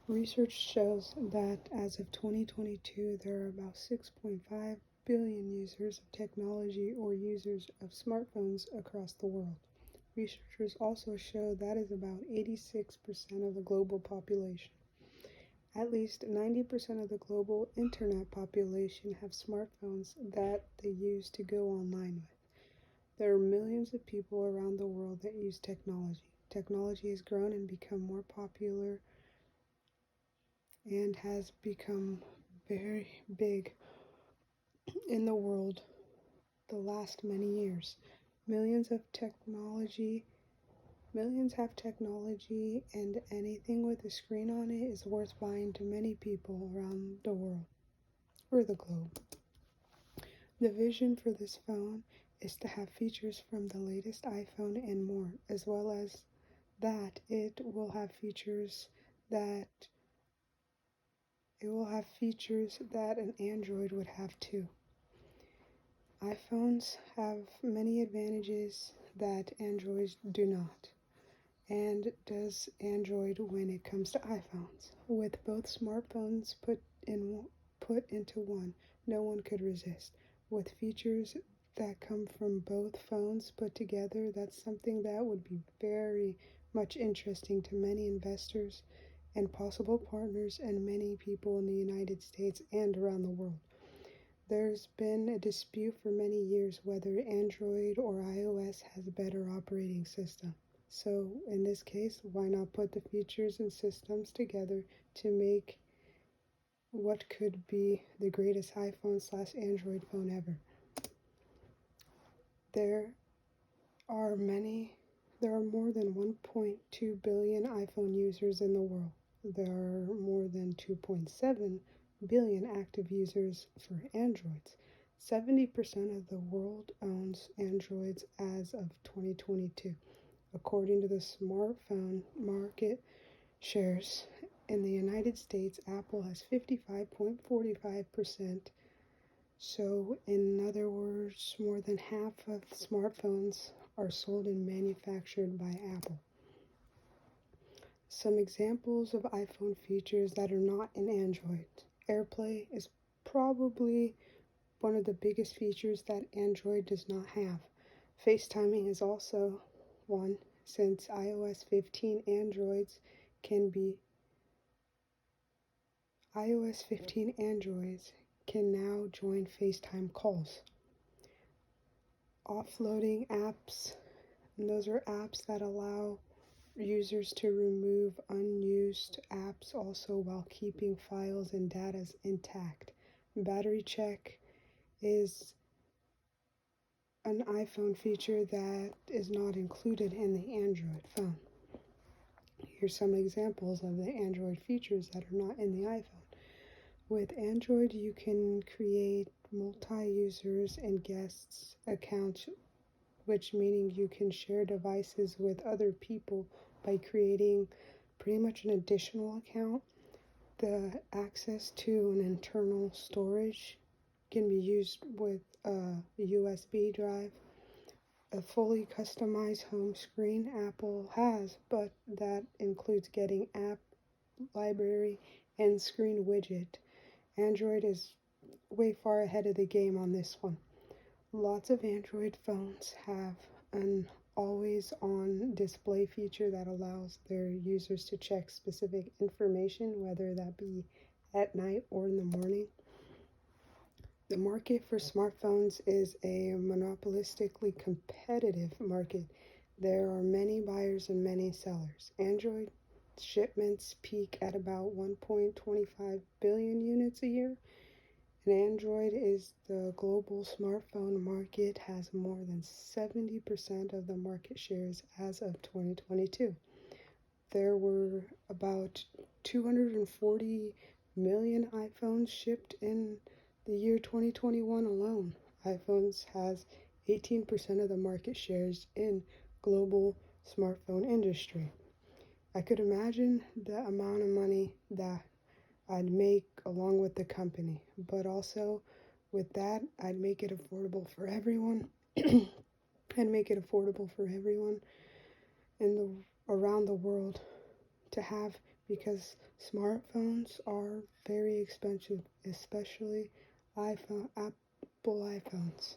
Research shows that as of 2022, there are about 6.5 billion users of technology or users of smartphones across the world. Researchers also show that is about 86% of the global population. At least 90% of the global internet population have smartphones that they use to go online with. There are millions of people around the world that use technology. Technology has grown and become more popular and has become very big in the world the last many years. Millions have technology, and anything with a screen on it is worth buying to many people around the world or the globe. The vision for this phone is to have features from the latest iPhone and more, as well as that it will have features that an Android would have too. iPhones have many advantages that Androids do not. And does Android when it comes to iPhones? With both smartphones put into one, no one could resist. With features that come from both phones put together, that's something that would be very much interesting to many investors and possible partners and many people in the United States and around the world. There's been a dispute for many years whether Android or iOS has a better operating system. So in this case, why not put the features and systems together to make what could be the greatest iPhone/Android phone ever? There are more than 1.2 billion iPhone users in the world. There are more than 2.7 billion active users for Androids. 70% of the world owns Androids as of 2022. According to the smartphone market shares in the United States, Apple has 55.45%. So, in other words, more than half of smartphones are sold and manufactured by Apple. Some examples of iPhone features that are not in Android. AirPlay is probably one of the biggest features that Android does not have. FaceTiming is also one, since iOS 15 Androids can now join FaceTime calls. Offloading apps, and those are apps that allow users to remove unused apps also while keeping files and data intact. Battery check is an iPhone feature that is not included in the Android phone. Here's some examples of the Android features that are not in the iPhone. With Android, you can create multi-users and guests accounts, which meaning you can share devices with other people by creating pretty much an additional account. The access to an internal storage can be used with a USB drive. A fully customized home screen Apple has, but that includes getting app library and screen widget. Android is way far ahead of the game on this one. Lots of Android phones have an always-on display feature that allows their users to check specific information, whether that be at night or in the morning. The market for smartphones is a monopolistically competitive market. There are many buyers and many sellers. Android shipments peak at about 1.25 billion units a year. And Android is the global smartphone market, has more than 70% of the market shares as of 2022. There were about 240 million iPhones shipped in the year 2021 alone. iPhones has 18% of the market shares in global smartphone industry. I could imagine the amount of money that I'd make along with the company, but also with that, I'd make it affordable for everyone. And make it affordable for everyone around the world to have because smartphones are very expensive, especially Apple iPhones.